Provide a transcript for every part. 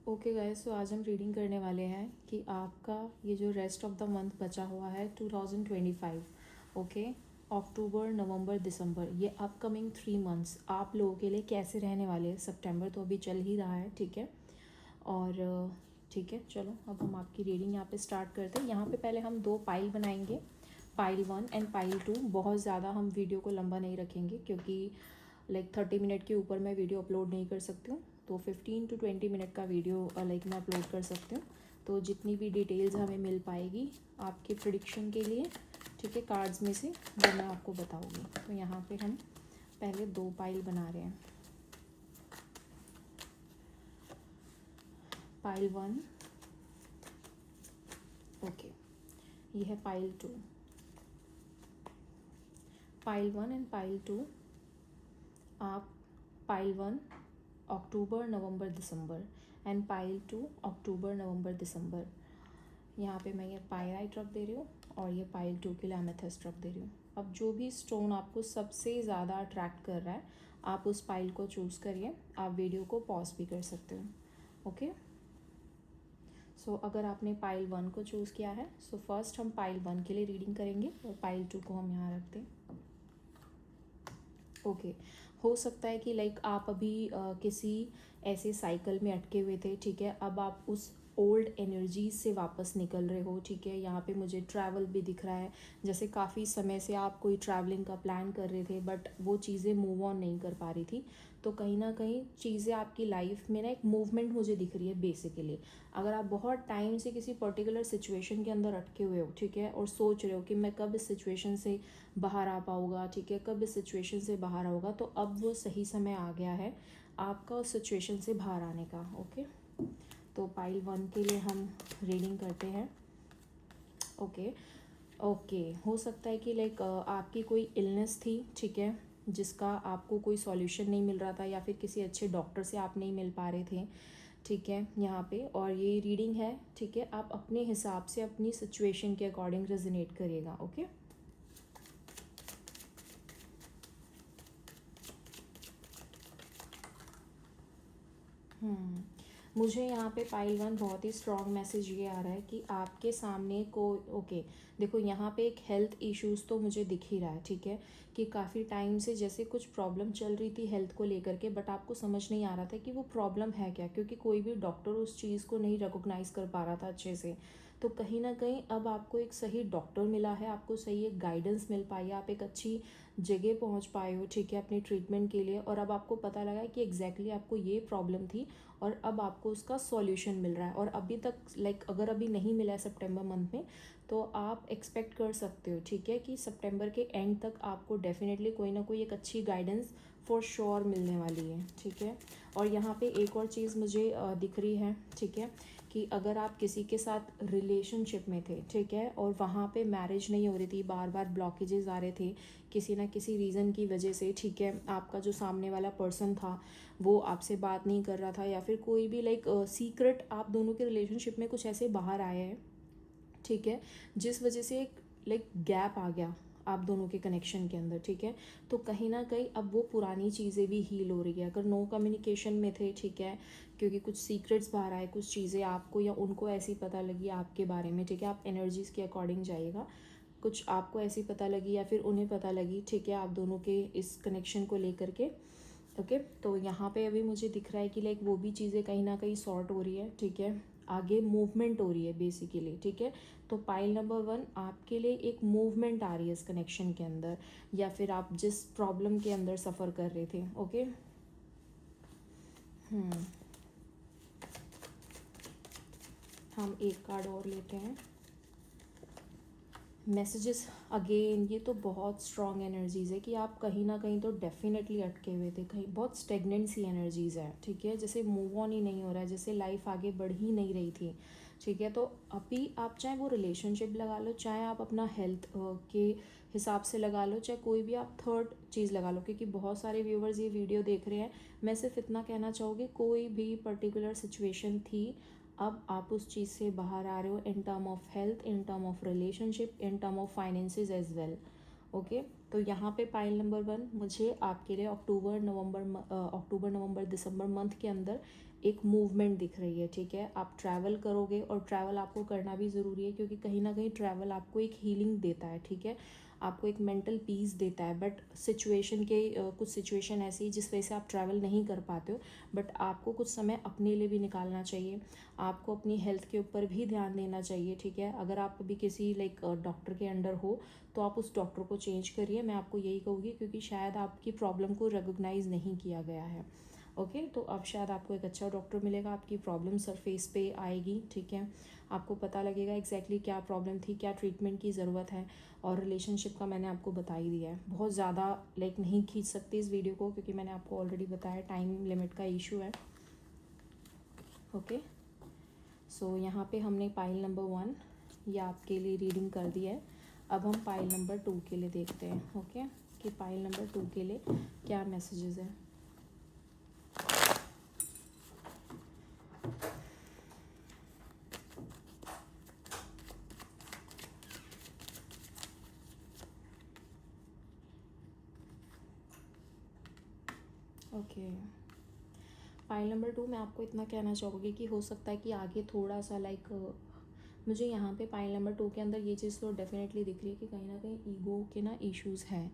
Okay guys, सो आज हम reading करने वाले हैं कि आपका ये जो रेस्ट ऑफ द मंथ बचा हुआ है 2025, ओके, अक्टूबर नवंबर दिसंबर, ये अपकमिंग 3 मंथ्स आप लोगों के लिए कैसे रहने वाले हैं। सितंबर तो अभी चल ही रहा है, ठीक है। और ठीक है, चलो अब हम आपकी रीडिंग यहाँ पे स्टार्ट करते हैं। यहाँ पे पहले हम 2 पाइल बनाएंगे, पाइल 1 एंड पाइल 2। बहुत ज़्यादा हम वीडियो को लंबा नहीं रखेंगे क्योंकि 30 मिनट के ऊपर मैं वीडियो अपलोड नहीं कर सकती हूँ, तो 15 to 20 मिनट का वीडियो मैं अपलोड कर सकती हूँ। तो जितनी भी डिटेल्स हमें मिल पाएगी आपके प्रिडिक्शन के लिए, ठीक है, कार्ड्स में से वो मैं आपको बताऊँगी। तो यहाँ पे हम पहले 2 पाइल बना रहे हैं। पाइल 1, ओके, ये है पाइल 2। पाइल 1 एंड पाइल 2, आप pile 1 October November December and pile 2 अक्टूबर नवंबर दिसंबर। यहाँ पे मैं ये पाइराइट रख दे रही हूँ और ये पाइल 2 के लिए एमेथिस्ट रख दे रही हूँ। अब जो भी स्टोन आपको सबसे ज़्यादा अट्रैक्ट कर रहा है आप उस पाइल को चूज़ करिए। आप वीडियो को पॉज भी कर सकते हो, ओके। सो अगर आपने पाइल 1 को चूज़ किया है, सो फर्स्ट हम पाइल 1 के लिए रीडिंग करेंगे और पाइल 2 को हम यहाँ रख दें, ओके। हो सकता है कि आप अभी किसी ऐसे साइकिल में अटके हुए थे, ठीक है। अब आप उस ओल्ड एनर्जी से वापस निकल रहे हो, ठीक है। यहाँ पे मुझे ट्रैवल भी दिख रहा है, जैसे काफ़ी समय से आप कोई ट्रैवलिंग का प्लान कर रहे थे बट वो चीज़ें मूव ऑन नहीं कर पा रही थी। तो कहीं ना कहीं चीज़ें आपकी लाइफ में ना एक मूवमेंट मुझे दिख रही है बेसिकली। अगर आप बहुत टाइम से किसी पर्टिकुलर सिचुएशन के अंदर अटके हुए हो, ठीक है, और सोच रहे हो कि मैं कब इस सिचुएशन से बाहर आ पाऊँगा, ठीक है, कब इस सिचुएशन से बाहर आऊँगा, तो अब वो सही समय आ गया है आपका उस सिचुएशन से बाहर आने का, ओके। तो पाइल 1 के लिए हम रीडिंग करते हैं, ओके। ओके, हो सकता है कि आपकी कोई इलनेस थी, ठीक है, जिसका आपको कोई सॉल्यूशन नहीं मिल रहा था या फिर किसी अच्छे डॉक्टर से आप नहीं मिल पा रहे थे, ठीक है, यहाँ पे। और ये रीडिंग है, ठीक है, आप अपने हिसाब से अपनी सिचुएशन के अकॉर्डिंग रेजोनेट करिएगा, ओके। मुझे यहाँ पे पाइल 1 बहुत ही स्ट्रॉन्ग मैसेज ये आ रहा है कि आपके सामने को, ओके, देखो यहाँ पे एक हेल्थ इश्यूज़ तो मुझे दिख ही रहा है, ठीक है, कि काफ़ी टाइम से जैसे कुछ प्रॉब्लम चल रही थी हेल्थ को लेकर के, बट आपको समझ नहीं आ रहा था कि वो प्रॉब्लम है क्या, क्योंकि कोई भी डॉक्टर उस चीज़ को नहीं रिकॉग्नाइज़ कर पा रहा था अच्छे से। तो कहीं ना कहीं अब आपको एक सही डॉक्टर मिला है, आपको सही एक गाइडेंस मिल पाई है, आप एक अच्छी जगह पहुंच पाए हो, ठीक है, अपने ट्रीटमेंट के लिए। और अब आपको पता लगा है कि एग्जैक्टली आपको ये प्रॉब्लम थी और अब आपको उसका सॉल्यूशन मिल रहा है। और अभी तक अगर अभी नहीं मिला है सितंबर मंथ में, तो आप एक्सपेक्ट कर सकते हो, ठीक है, कि सितंबर के एंड तक आपको डेफिनेटली कोई ना कोई एक अच्छी गाइडेंस फॉर श्योर मिलने वाली है, ठीक है। और यहाँ पे एक और चीज़ मुझे दिख रही है, ठीक है, कि अगर आप किसी के साथ रिलेशनशिप में थे, ठीक है, और वहाँ पे मैरिज नहीं हो रही थी, बार बार ब्लॉकेजेस आ रहे थे किसी ना किसी रीज़न की वजह से, ठीक है, आपका जो सामने वाला पर्सन था वो आपसे बात नहीं कर रहा था, या फिर कोई भी सीक्रेट आप दोनों के रिलेशनशिप में कुछ ऐसे बाहर आए हैं, ठीक है, जिस वजह से एक गैप आ गया आप दोनों के कनेक्शन के अंदर, ठीक है। तो कहीं ना कहीं अब वो पुरानी चीज़ें भी हील हो रही है। अगर नो कम्युनिकेशन में थे, ठीक है, क्योंकि कुछ सीक्रेट्स बाहर आए, कुछ चीज़ें आपको या उनको ऐसी पता लगी आपके बारे में, ठीक है, आप एनर्जीज़ के अकॉर्डिंग जाइएगा, कुछ आपको ऐसी पता लगी या फिर उन्हें पता लगी, ठीक है, आप दोनों के इस कनेक्शन को लेकर के, ओके। तो यहाँ पे अभी मुझे दिख रहा है कि वो भी चीज़ें कहीं ना कहीं सॉर्ट हो रही है, ठीक है, आगे मूवमेंट हो रही है बेसिकली, ठीक है। तो पाइल नंबर 1 आपके लिए एक मूवमेंट आ रही है इस कनेक्शन के अंदर, या फिर आप जिस प्रॉब्लम के अंदर सफ़र कर रहे थे, ओके। हम एक कार्ड और लेते हैं। मैसेजेस अगेन, ये तो बहुत स्ट्रॉन्ग एनर्जीज़ है कि आप कहीं ना कहीं तो डेफिनेटली अटके हुए थे, कहीं बहुत स्टेगनेंट सी एनर्जीज़ है, ठीक है, जैसे मूव ऑन ही नहीं हो रहा है, जैसे लाइफ आगे बढ़ ही नहीं रही थी, ठीक है। तो अभी आप चाहे वो रिलेशनशिप लगा लो, चाहे आप अपना हेल्थ के हिसाब से लगा लो, चाहे कोई भी आप थर्ड चीज़ लगा लो, क्योंकि बहुत सारे व्यूवर्स ये वीडियो देख रहे हैं। मैं सिर्फ इतना कहना चाहूँगी, कोई भी पर्टिकुलर सिचुएशन थी, अब आप उस चीज़ से बाहर आ रहे हो, in term of health, in term of relationship, in term of finances as well, okay. तो यहाँ पे पाइल नंबर 1 मुझे आपके लिए अक्टूबर नवंबर दिसंबर मंथ के अंदर एक मूवमेंट दिख रही है, ठीक है। आप ट्रैवल करोगे और ट्रैवल आपको करना भी ज़रूरी है, क्योंकि कहीं ना कहीं ट्रैवल आपको एक हीलिंग देता है, ठीक है, आपको एक मेंटल पीस देता है। बट सिचुएशन के कुछ सिचुएशन ऐसी है जिस वजह से आप ट्रैवल नहीं कर पाते हो, बट आपको कुछ समय अपने लिए भी निकालना चाहिए, आपको अपनी हेल्थ के ऊपर भी ध्यान देना चाहिए, ठीक है। अगर आप अभी किसी डॉक्टर के अंडर हो तो आप उस डॉक्टर को चेंज करिए, मैं आपको यही कहूँगी, क्योंकि शायद आपकी प्रॉब्लम को रिकॉग्नाइज़ नहीं किया गया है। ओके, तो अब शायद आपको एक अच्छा डॉक्टर मिलेगा, आपकी प्रॉब्लम सरफेस पे आएगी, ठीक है। आपको पता लगेगा एग्जैक्टली क्या प्रॉब्लम थी, क्या ट्रीटमेंट की ज़रूरत है। और रिलेशनशिप का मैंने आपको बता ही दिया है, बहुत ज़्यादा नहीं खींच सकती इस वीडियो को, क्योंकि मैंने आपको ऑलरेडी बताया टाइम लिमिट का इशू है। ओके, सो यहाँ पे हमने पाइल नंबर 1 ये आपके लिए रीडिंग कर दी है। अब हम पाइल नंबर 2 के लिए देखते हैं, ओके, कि पाइल नंबर 2 के लिए क्या मैसेजेस हैं। ओके, पाइल नंबर 2 मैं आपको इतना कहना चाहूँगी कि हो सकता है कि आगे थोड़ा सा मुझे यहाँ पे पाइल नंबर 2 के अंदर ये चीज़ तो डेफिनेटली दिख रही है कि कहीं ना कहीं ईगो के इश्यूज़ हैं,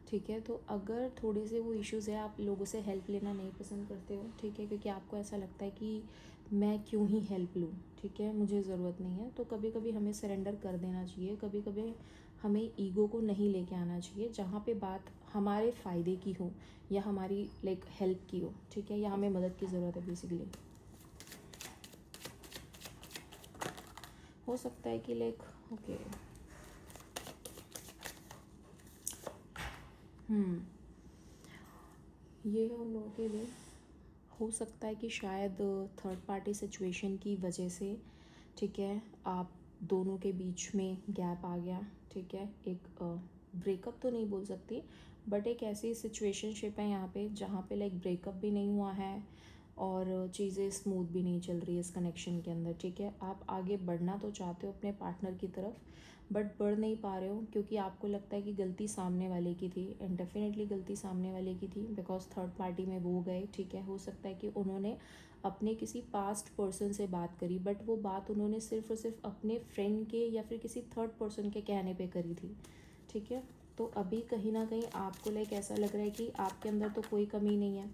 ठीक है। तो अगर थोड़े से वो इश्यूज़ है, आप लोगों से हेल्प लेना नहीं पसंद करते हो, ठीक है, क्योंकि आपको ऐसा लगता है कि मैं क्यों ही हेल्प लूँ, ठीक है, मुझे ज़रूरत नहीं है। तो कभी कभी हमें सरेंडर कर देना चाहिए, कभी कभी हमें ईगो को नहीं लेके आना चाहिए, जहाँ पे बात हमारे फ़ायदे की हो या हमारी हेल्प की हो, ठीक है, या हमें मदद की ज़रूरत है बेसिकली। हो सकता है कि ओके, ये उन लोगों के लिए हो सकता है कि शायद थर्ड पार्टी सिचुएशन की वजह से, ठीक है, आप दोनों के बीच में गैप आ गया, ठीक है। एक ब्रेकअप तो नहीं बोल सकती, बट एक ऐसी सिचुएशनशिप है यहाँ पे जहाँ पे ब्रेकअप भी नहीं हुआ है और चीज़ें स्मूथ भी नहीं चल रही है इस कनेक्शन के अंदर, ठीक है। आप आगे बढ़ना तो चाहते हो अपने पार्टनर की तरफ, बट बढ़ नहीं पा रहे हो, क्योंकि आपको लगता है कि गलती सामने वाले की थी, एंड डेफिनेटली गलती सामने वाले की थी, बिकॉज थर्ड पार्टी में वो गए, ठीक है। हो सकता है कि उन्होंने अपने किसी पास्ट पर्सन से बात करी, बट वो बात उन्होंने सिर्फ और सिर्फ अपने फ्रेंड के या फिर किसी थर्ड पर्सन के कहने पे करी थी, ठीक है। तो अभी कहीं ना कहीं आपको ऐसा लग रहा है कि आपके अंदर तो कोई कमी नहीं है,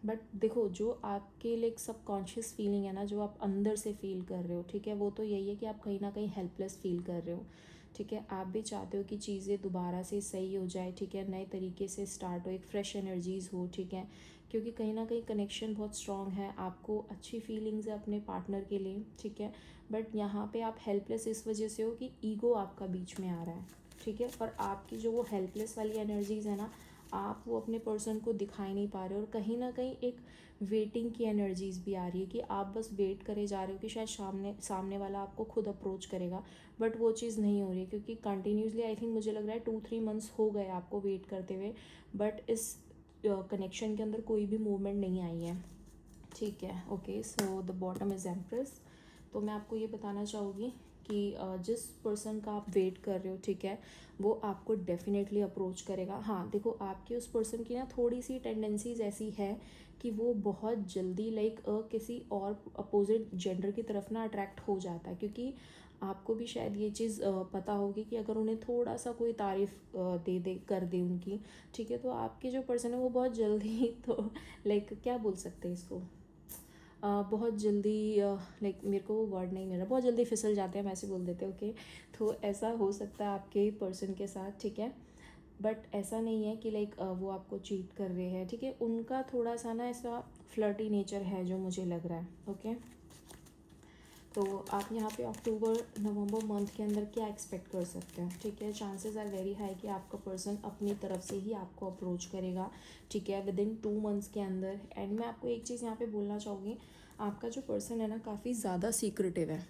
बट देखो, जो आपके सबकॉन्शियस फीलिंग है ना, जो आप अंदर से फील कर रहे हो, ठीक है, वो तो यही है कि आप कहीं ना कहीं हेल्पलेस फील कर रहे हो, ठीक है। आप भी चाहते हो कि चीज़ें दोबारा से सही हो जाए, ठीक है, नए तरीके से स्टार्ट हो, एक फ्रेश एनर्जीज़ हो, ठीक है, क्योंकि कहीं ना कहीं कनेक्शन बहुत स्ट्रॉन्ग है, आपको अच्छी फीलिंग्स है अपने पार्टनर के लिए, ठीक है। बट यहाँ पे आप हेल्पलेस इस वजह से हो कि ईगो आपका बीच में आ रहा है, ठीक है, और आपकी जो वो हेल्पलेस वाली एनर्जीज़ है ना, आप वो अपने पर्सन को दिखाई नहीं पा रहे हो, और कहीं ना कहीं एक वेटिंग की एनर्जीज भी आ रही है कि आप बस वेट करे जा रहे हो कि शायद सामने सामने वाला आपको खुद अप्रोच करेगा, बट वो चीज़ नहीं हो रही है, क्योंकि कंटिन्यूसली आई थिंक मुझे लग रहा है 2-3 मंथ्स हो गए आपको वेट करते हुए, बट इस कनेक्शन के अंदर कोई भी मूवमेंट नहीं आई है, ठीक है। Okay, so the bottom is empress. तो मैं आपको ये बताना चाहूँगी कि जिस पर्सन का आप वेट कर रहे हो, ठीक है, वो आपको डेफिनेटली अप्रोच करेगा। हाँ देखो, आपके उस पर्सन की थोड़ी सी टेंडेंसीज ऐसी है कि वो बहुत जल्दी किसी और अपोजिट जेंडर की तरफ अट्रैक्ट हो जाता है, क्योंकि आपको भी शायद ये चीज़ पता होगी कि अगर उन्हें थोड़ा सा कोई तारीफ़ दे कर दे उनकी, ठीक है, तो आपके जो पर्सन है वो बहुत जल्दी तो क्या बोल सकते हैं इसको, बहुत जल्दी मेरे को वो वर्ड नहीं मिल रहा, बहुत जल्दी फिसल जाते हैं, हम ऐसे बोल देते हैं, ओके। तो ऐसा हो सकता है आपके पर्सन के साथ, ठीक है, बट ऐसा नहीं है कि वो आपको चीट कर रहे हैं, ठीक है। उनका थोड़ा सा ऐसा फ्लर्टी नेचर है जो मुझे लग रहा है, ओके। तो आप यहाँ पे अक्टूबर नवंबर मंथ के अंदर क्या एक्सपेक्ट कर सकते हैं, ठीक है। चांसेस आर वेरी हाई कि आपका पर्सन अपनी तरफ से ही आपको अप्रोच करेगा, ठीक है, विद इन 2 मंथ्स के अंदर। एंड मैं आपको एक चीज़ यहाँ पे बोलना चाहूँगी, आपका जो पर्सन है ना, काफ़ी ज़्यादा सीक्रेटिव है,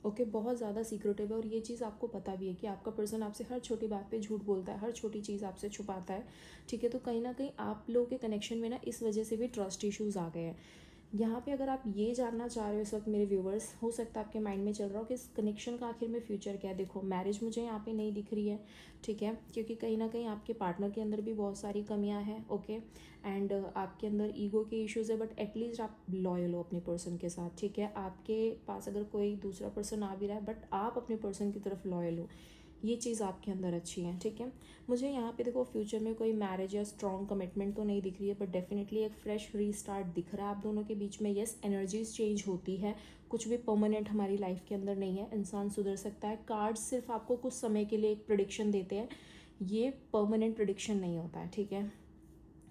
ओके, बहुत ज़्यादा सीक्रेटिव है, और ये चीज़ आपको पता भी है कि आपका पर्सन आपसे हर छोटी बात पे झूठ बोलता है, हर छोटी चीज़ आपसे छुपाता है, ठीक है। तो कहीं ना कहीं आप लोगों के कनेक्शन में इस वजह से भी ट्रस्ट इश्यूज़ आ गए हैं, यहाँ पे अगर आप ये जानना चाह रहे हो इस वक्त मेरे व्यूवर्स, हो सकता है आपके माइंड में चल रहा हो कि इस कनेक्शन का आखिर में फ्यूचर क्या है। देखो मैरिज मुझे यहाँ पे नहीं दिख रही है, ठीक है, क्योंकि कहीं ना कहीं आपके पार्टनर के अंदर भी बहुत सारी कमियां हैं, ओके, एंड आपके अंदर ईगो के इश्यूज़ है, बट एटलीस्ट आप लॉयल हो अपने पर्सन के साथ, ठीक है। आपके पास अगर कोई दूसरा पर्सन आ भी रहा है बट आप अपने पर्सन की तरफ लॉयल हो, ये चीज़ आपके अंदर अच्छी है, ठीक है। मुझे यहाँ पे देखो फ्यूचर में कोई मैरिज या स्ट्रॉन्ग कमिटमेंट तो नहीं दिख रही है, बट डेफिनेटली एक फ्रेश रीस्टार्ट दिख रहा है आप दोनों के बीच में। येस, एनर्जीज चेंज होती है, कुछ भी परमानेंट हमारी लाइफ के अंदर नहीं है, इंसान सुधर सकता है। कार्ड्स सिर्फ आपको कुछ समय के लिए एक प्रिडिक्शन देते हैं, ये परमानेंट प्रिडिक्शन नहीं होता है, ठीक है।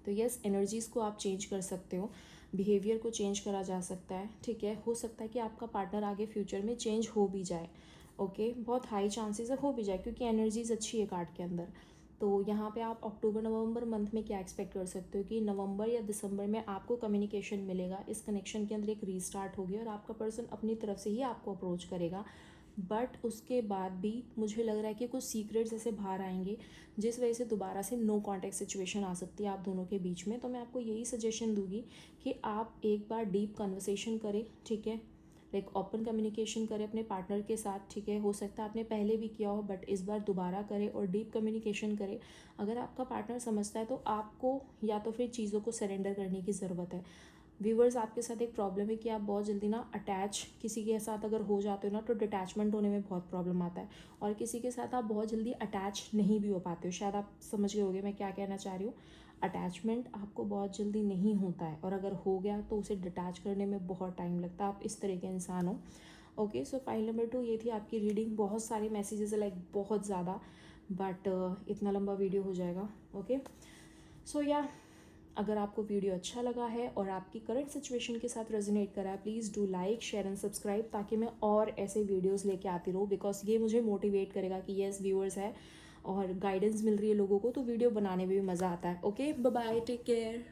तो यस, एनर्जीज़ को आप चेंज कर सकते हो, बिहेवियर को चेंज करा जा सकता है, ठीक है। हो सकता है कि आपका पार्टनर आगे फ्यूचर में चेंज हो भी जाए, ओके, बहुत हाई चांसेस है हो भी जाए, क्योंकि एनर्जीज अच्छी है कार्ड के अंदर। तो यहाँ पे आप अक्टूबर नवंबर मंथ में क्या एक्सपेक्ट कर सकते हो कि नवंबर या दिसंबर में आपको कम्युनिकेशन मिलेगा, इस कनेक्शन के अंदर एक रीस्टार्ट होगी और आपका पर्सन अपनी तरफ से ही आपको अप्रोच करेगा। बट उसके बाद भी मुझे लग रहा है कि कुछ सीक्रेट्स ऐसे बाहर आएंगे जिस वजह से दोबारा से नो कॉन्टैक्ट सिचुएशन आ सकती है आप दोनों के बीच में। तो मैं आपको यही सजेशन दूंगी कि आप एक बार डीप कन्वर्सेशन करें, ठीक है, लाइक ओपन कम्युनिकेशन करें अपने पार्टनर के साथ, ठीक है। हो सकता है आपने पहले भी किया हो बट इस बार दोबारा करें और डीप कम्युनिकेशन करें। अगर आपका पार्टनर समझता है तो आपको या तो फिर चीज़ों को सरेंडर करने की ज़रूरत है। व्यूवर्स, आपके साथ एक प्रॉब्लम है कि आप बहुत जल्दी ना अटैच किसी के साथ अगर हो जाते हो ना तो डिटैचमेंट होने में बहुत प्रॉब्लम आता है, और किसी के साथ आप बहुत जल्दी अटैच नहीं भी हो पाते हो। शायद आप समझ गए होंगे मैं क्या कहना चाह रही हूँ। अटैचमेंट आपको बहुत जल्दी नहीं होता है, और अगर हो गया तो उसे डिटैच करने में बहुत टाइम लगता है। आप इस तरह के इंसान हो, ओके। सो फाइल नंबर 2 ये थी आपकी रीडिंग। बहुत सारे मैसेजेस है, लाइक बहुत ज़्यादा, बट इतना लंबा वीडियो हो जाएगा, ओके। सो या, अगर आपको वीडियो अच्छा लगा है और आपकी करंट सिचुएशन के साथ रेजोनेट करा है, please do like, share and subscribe, ताकि मैं और ऐसे वीडियोस लेके आती रहूँ, बिकॉज ये मुझे मोटिवेट करेगा कि येस व्यूअर्स है और गाइडेंस मिल रही है लोगों को, तो वीडियो बनाने में भी मज़ा आता है। Okay, bye bye, take care.